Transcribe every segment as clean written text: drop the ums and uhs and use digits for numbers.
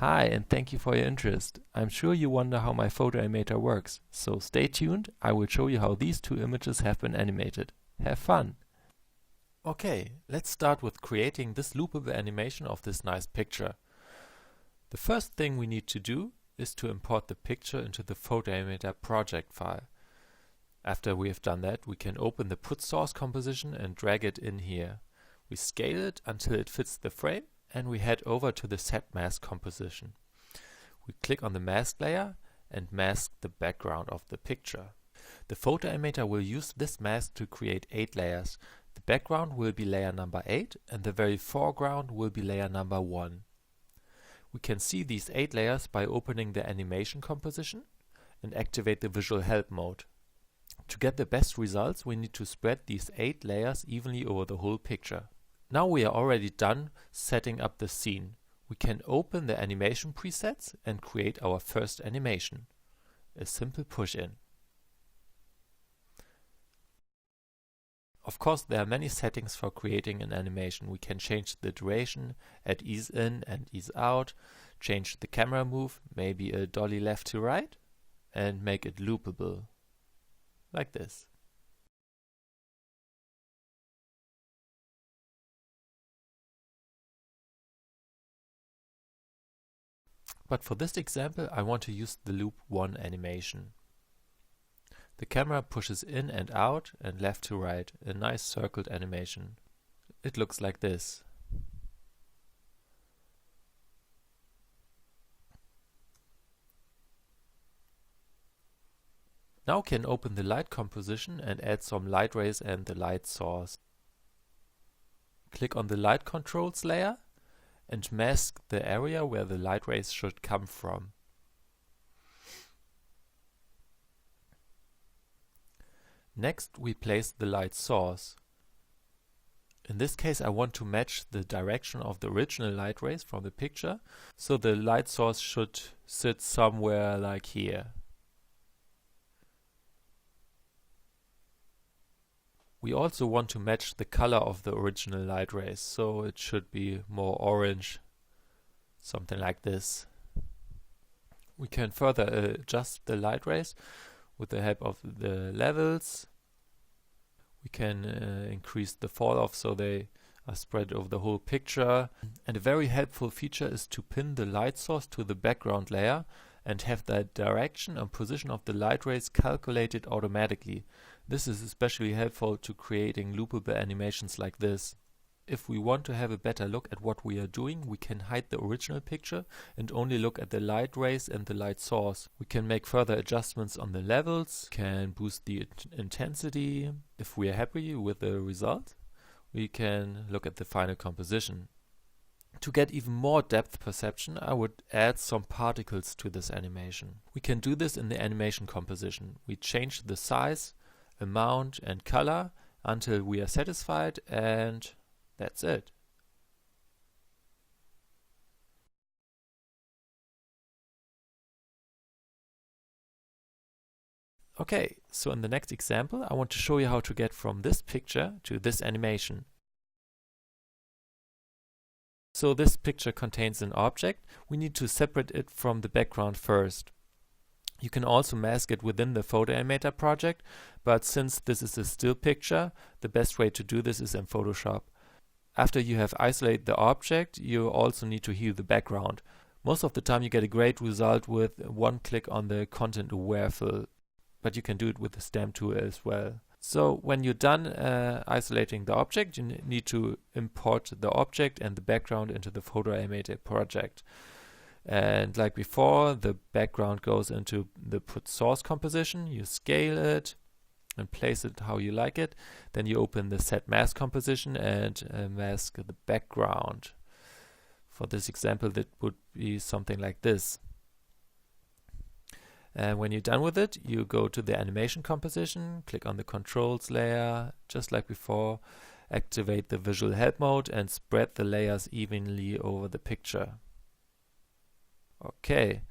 Hi, and thank you for your interest. I'm sure you wonder how my photo animator works, so stay tuned. I will show you how these two images have been animated. Have fun! Okay, let's start with creating this loopable animation of this nice picture. The first thing we need to do is to import the picture into the photo animator project file. After we have done that, we can open the put source composition and drag it in here. We scale it until it fits the frame, and we head over to the set mask composition. We click on the mask layer and mask the background of the picture. The photo animator will use this mask to create 8 layers. The background will be layer number 8 and the very foreground will be layer number 1. We can see these 8 layers by opening the animation composition and activate the visual help mode. To get the best results, we need to spread these 8 layers evenly over the whole picture. Now we are already done setting up the scene. We can open the animation presets and create our first animation. A simple push-in. Of course, there are many settings for creating an animation. We can change the duration, add ease in and ease out, change the camera move, maybe a dolly left to right, and make it loopable. Like this. But for this example, I want to use the loop 1 animation. The camera pushes in and out and left to right, a nice circled animation. It looks like this. Now we can open the light composition and add some light rays and the light source. Click on the light controls layer and mask the area where the light rays should come from. Next, we place the light source. In this case, I want to match the direction of the original light rays from the picture, so the light source should sit somewhere like here. We also want to match the color of the original light rays, so it should be more orange, something like this. We can further adjust the light rays with the help of the levels. We can increase the fall off so they are spread over the whole picture. And a very helpful feature is to pin the light source to the background layer and have the direction and position of the light rays calculated automatically. This is especially helpful to creating loopable animations like this. If we want to have a better look at what we are doing, we can hide the original picture and only look at the light rays and the light source. We can make further adjustments on the levels, can boost the intensity. If we are happy with the result, we can look at the final composition. To get even more depth perception, I would add some particles to this animation. We can do this in the animation composition. We change the size, amount and color until we are satisfied, and that's it. Okay, so in the next example, I want to show you how to get from this picture to this animation. So this picture contains an object. We need to separate it from the background first. You can also mask it within the photo animator project, but since this is a still picture, the best way to do this is in Photoshop. After you have isolated the object, you also need to hue the background. Most of the time you get a great result with one click on the content aware fill, but you can do it with the stamp tool as well. So when you're done isolating the object, you need to import the object and the background into the photo animator project. And like before, the background goes into the put source composition. You scale it and place it how you like it. Then you open the set mask composition and mask the background. For this example, that would be something like this. And when you're done with it, you go to the animation composition, click on the controls layer, just like before, activate the visual help mode and spread the layers evenly over the picture. Okay,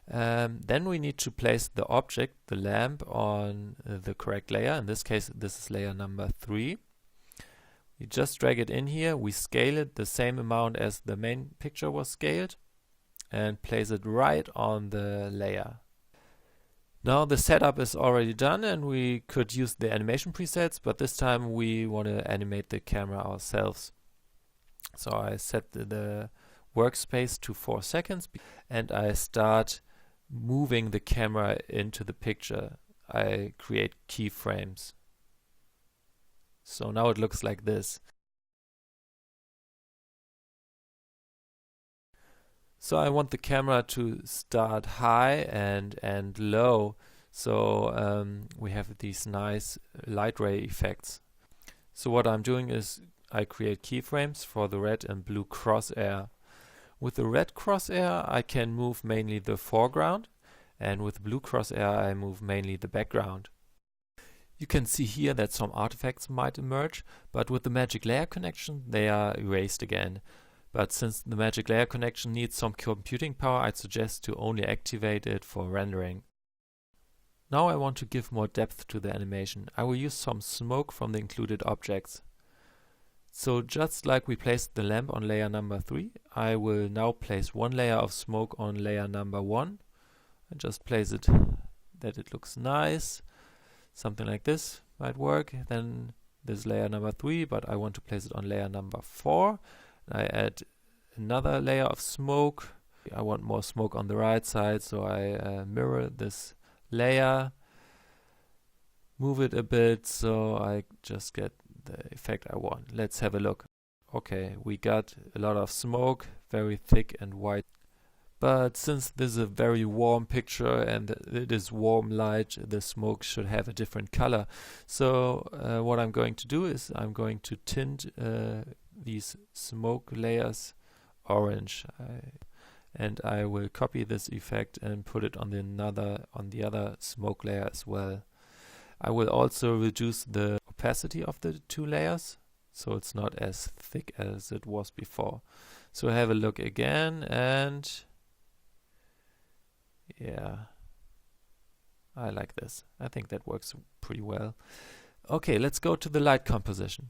then we need to place the object, the lamp, on the correct layer. In this case, this is layer number 3. You just drag it in here, we scale it the same amount as the main picture was scaled, and place it right on the layer. Now the setup is already done and we could use the animation presets, but this time we want to animate the camera ourselves. So I set the workspace to 4 seconds and I start moving the camera into the picture. I create keyframes. So now it looks like this. So I want the camera to start high and low, so we have these nice light ray effects. So what I'm doing is I create keyframes for the red and blue crosshair. With the red crosshair I can move mainly the foreground, and with blue crosshair I move mainly the background. You can see here that some artifacts might emerge, but with the magic layer connection they are erased again. But since the magic layer connection needs some computing power, I'd suggest to only activate it for rendering. Now I want to give more depth to the animation. I will use some smoke from the included objects. So just like we placed the lamp on layer number 3, I will now place one layer of smoke on layer number 1 and just place it that it looks nice. Something like this might work. Then this layer number 3, but I want to place it on layer number 4. I add another layer of smoke. I want more smoke on the right side, so I mirror this layer, move it a bit so I just get the effect I want. Let's have a look. Okay, we got a lot of smoke, very thick and white. But since this is a very warm picture and it is warm light, the smoke should have a different color. So what I'm going to do is I'm going to tint these smoke layers orange, and I will copy this effect and put it on the other smoke layer as well. I will also reduce the opacity of the two layers so it's not as thick as it was before. So have a look again, and yeah, I like this. I think that works pretty well. Okay, let's go to the light composition.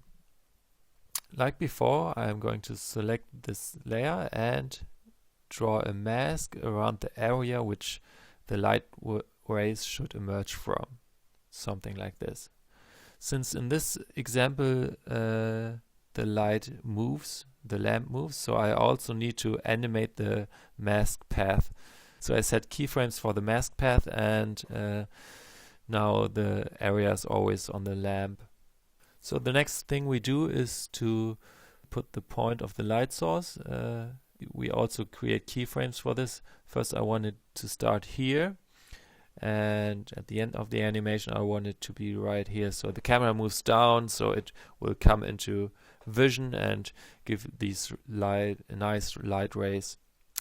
Like before, I am going to select this layer and draw a mask around the area which the light rays should emerge from. Something like this. Since in this example the light moves, the lamp moves, so I also need to animate the mask path. So I set keyframes for the mask path, and now the area is always on the lamp. So the next thing we do is to put the point of the light source. We also create keyframes for this. First I want it to start here, and at the end of the animation I want it to be right here. So the camera moves down, so it will come into vision and give these nice light rays.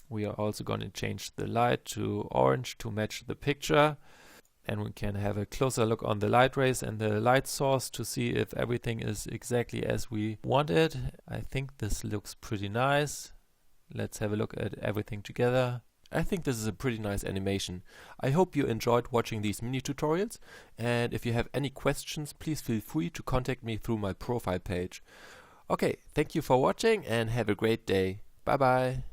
We are also going to change the light to orange to match the picture. And we can have a closer look on the light rays and the light source to see if everything is exactly as we wanted. I think this looks pretty nice. Let's have a look at everything together. I think this is a pretty nice animation. I hope you enjoyed watching these mini tutorials, and if you have any questions, please feel free to contact me through my profile page. Okay, thank you for watching and have a great day. Bye bye.